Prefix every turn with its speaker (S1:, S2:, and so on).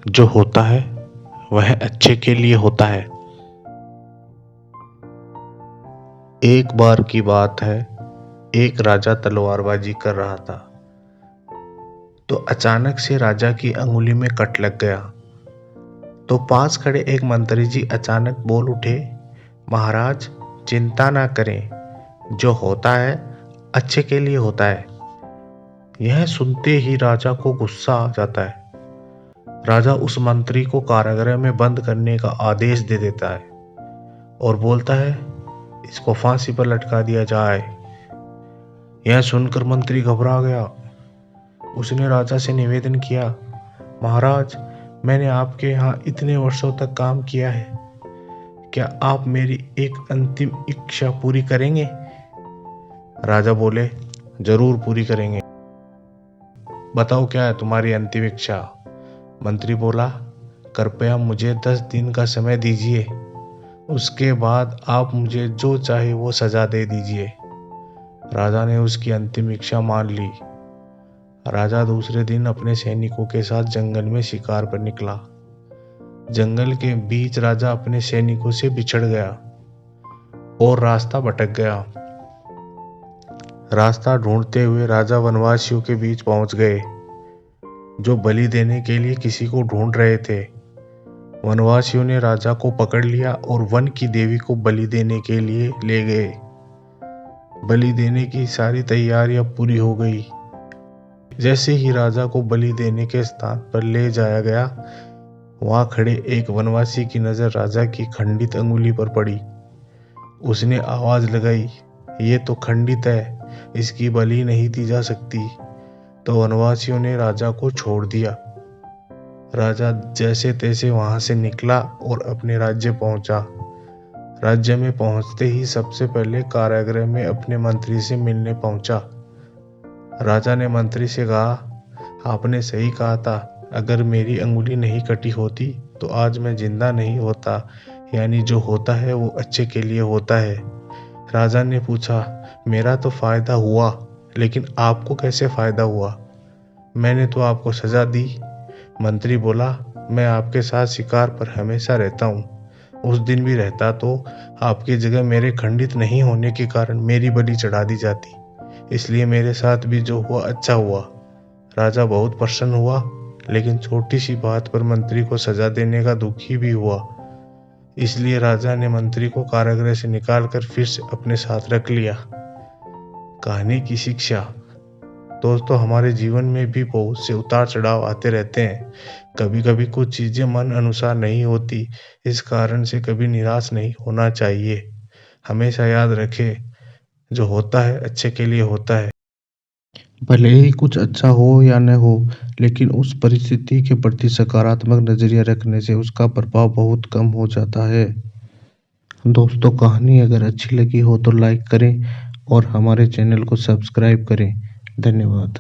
S1: जो होता है वह अच्छे के लिए होता है। एक बार की बात है, एक राजा तलवारबाजी कर रहा था तो अचानक से राजा की अंगुली में कट लग गया। तो पास खड़े एक मंत्री जी अचानक बोल उठे, महाराज चिंता ना करें, जो होता है अच्छे के लिए होता है। यह सुनते ही राजा को गुस्सा आ जाता है। राजा उस मंत्री को कारागृह में बंद करने का आदेश दे देता है और बोलता है, इसको फांसी पर लटका दिया जाए। यह सुनकर मंत्री घबरा गया। उसने राजा से निवेदन किया, महाराज मैंने आपके यहाँ इतने वर्षों तक काम किया है, क्या आप मेरी एक अंतिम इच्छा पूरी करेंगे? राजा बोले, जरूर पूरी करेंगे। बताओ क्या है तुम्हारी अंतिम इच्छा? मंत्री बोला, कृपया मुझे 10 दिन का समय दीजिए, उसके बाद आप मुझे जो चाहे वो सजा दे दीजिए। राजा ने उसकी अंतिम इच्छा मान ली। राजा दूसरे दिन अपने सैनिकों के साथ जंगल में शिकार पर निकला। जंगल के बीच राजा अपने सैनिकों से बिछड़ गया और रास्ता भटक गया। रास्ता ढूंढते हुए राजा वनवासियों के बीच पहुंच गए, जो बलि देने के लिए किसी को ढूंढ रहे थे। वनवासियों ने राजा को पकड़ लिया और वन की देवी को बलि देने के लिए ले गए। बलि देने की सारी तैयारियां पूरी हो गई। जैसे ही राजा को बलि देने के स्थान पर ले जाया गया, वहां खड़े एक वनवासी की नजर राजा की खंडित अंगुली पर पड़ी। उसने आवाज लगाई, ये तो खंडित है, इसकी बलि नहीं दी जा सकती। तो वनवासियों ने राजा को छोड़ दिया। राजा जैसे तैसे वहां से निकला और अपने राज्य पहुंचा। राज्य में पहुंचते ही सबसे पहले कारागृह में अपने मंत्री से मिलने पहुंचा। राजा ने मंत्री से कहा, आपने सही कहा था, अगर मेरी अंगुली नहीं कटी होती तो आज मैं जिंदा नहीं होता। यानी जो होता है वो अच्छे के लिए होता है। राजा ने पूछा, मेरा तो फायदा हुआ, लेकिन आपको कैसे फायदा हुआ? मैंने तो आपको सजा दी। मंत्री बोला, मैं आपके साथ शिकार पर हमेशा रहता हूँ। उस दिन भी रहता तो आपकी जगह मेरे खंडित नहीं होने के कारण मेरी बलि चढ़ा दी जाती। इसलिए मेरे साथ भी जो हुआ अच्छा हुआ। राजा बहुत प्रसन्न हुआ, लेकिन छोटी सी बात पर मंत्री को सजा देने का दुखी भी हुआ। इसलिए राजा ने मंत्री को कारागृह से निकालकर फिर से अपने साथ रख लिया। कहानी की शिक्षा, दोस्तों हमारे जीवन में भी बहुत से उतार चढ़ाव आते रहते हैं। कभी कभी कुछ चीजें मन अनुसार नहीं होती, इस कारण से कभी निराश नहीं होना चाहिए। हमेशा याद रखें, जो होता है अच्छे के लिए होता है। भले ही कुछ अच्छा हो या न हो, लेकिन उस परिस्थिति के प्रति सकारात्मक नजरिया रखने से उसका प्रभाव बहुत कम हो जाता है। दोस्तों कहानी अगर अच्छी लगी हो तो लाइक करें और हमारे चैनल को सब्सक्राइब करें। धन्यवाद।